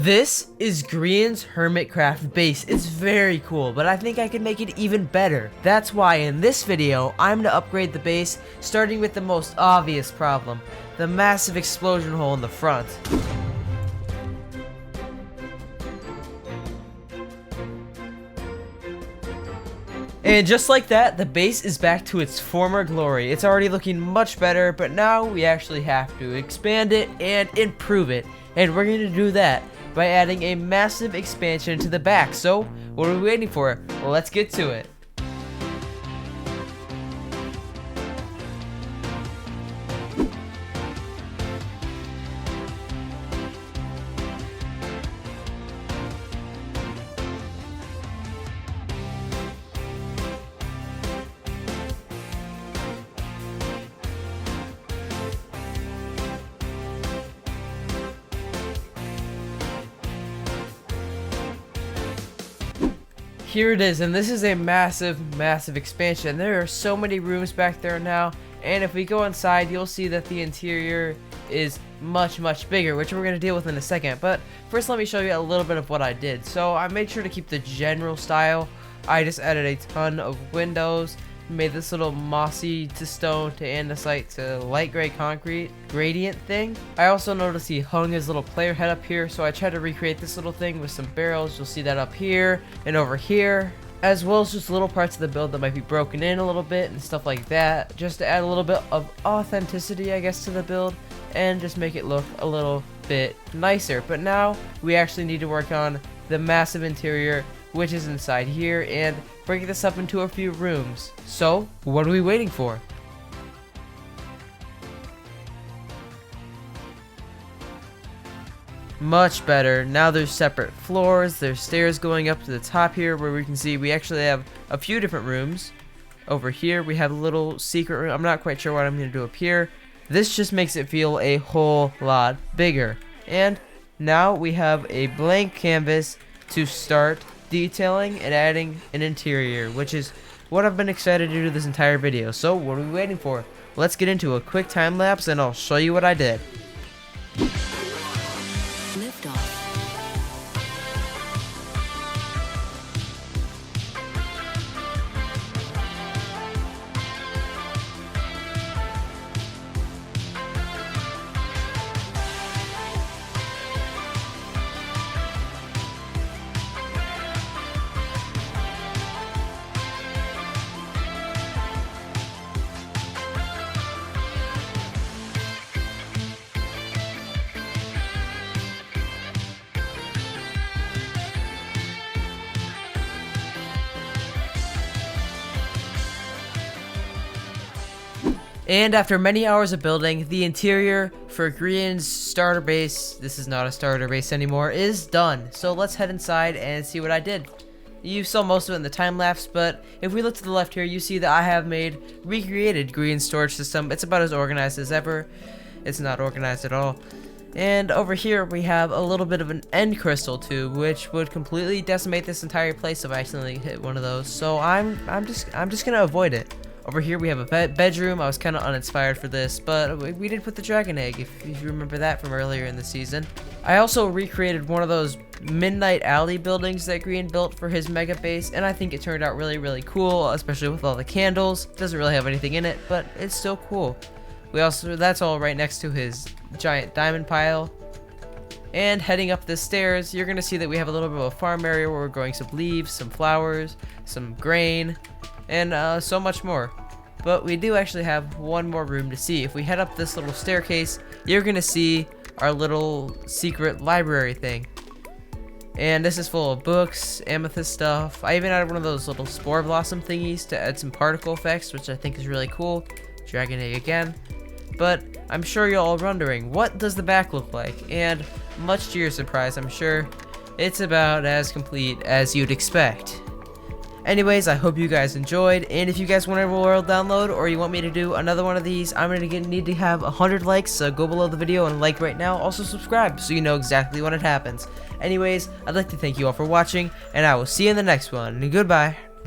This is Grian's Hermitcraft base. It's very cool, but I think I can make it even better. That's why in this video, I'm going to upgrade the base, starting with the most obvious problem, the massive explosion hole in the front. And just like that, the base is back to its former glory. It's already looking much better, but now we actually have to expand it and improve it. And we're going to do that by adding a massive expansion to the back. So, what are we waiting for? Well, let's get to it. Here it is, and this is a massive expansion. There are so many rooms back there now, and if we go inside, you'll see that the interior is much bigger, which we're going to deal with in a second. But first, let me show you a little bit of what I did. So I made sure to keep the general style. I just added a ton of windows, made this little mossy to stone to andesite to light gray concrete gradient thing. I also noticed he hung his little player head up here, so I tried to recreate this little thing with some barrels. You'll see that up here and over here, as well as just little parts of the build that might be broken in a little bit and stuff like that, just to add a little bit of authenticity, I guess, to the build and just make it look a little bit nicer. But now we actually need to work on the massive interior, which is inside here, and break this up into a few rooms. So, what are we waiting for? Much better. Now there's separate floors, there's stairs going up to the top here where we can see we actually have a few different rooms. Over here we have a little secret room. I'm not quite sure what I'm going to do up here. This just makes it feel a whole lot bigger. And now we have a blank canvas to start detailing and adding an interior, which is what I've been excited to do this entire video. So what are we waiting for? Let's get into a quick time lapse and I'll show you what I did. Lift off. And after many hours of building, the interior for Grian's starter base, this is not a starter base anymore, is done. So let's head inside and see what I did. You saw most of it in the time lapse, but if we look to the left here, you see that I have recreated Grian's storage system. It's about as organized as ever. It's not organized at all. And over here we have a little bit of an end crystal tube, which would completely decimate this entire place if I accidentally hit one of those. So I'm just gonna avoid it. Over here we have a bedroom. I was kind of uninspired for this, but we did put the dragon egg, if you remember that from earlier in the season. I also recreated one of those Midnight Alley buildings that Grian built for his mega base, and I think it turned out really cool, especially with all the candles. It doesn't really have anything in it, but it's still cool. That's all right next to his giant diamond pile. And heading up the stairs, you're gonna see that we have a little bit of a farm area where we're growing some leaves, some flowers, some grain, and so much more. But we do actually have one more room to see. If we head up this little staircase, you're gonna see our little secret library thing. And this is full of books, amethyst stuff. I even added one of those little spore blossom thingies to add some particle effects, which I think is really cool. Dragon egg again. But I'm sure you're all wondering, what does the back look like? And much to your surprise, I'm sure, it's about as complete as you'd expect. Anyways, I hope you guys enjoyed, and if you guys want a world download or you want me to do another one of these, I'm going to need to have 100 likes, so go below the video and like right now. Also subscribe so you know exactly when it happens. Anyways, I'd like to thank you all for watching, and I will see you in the next one. Goodbye.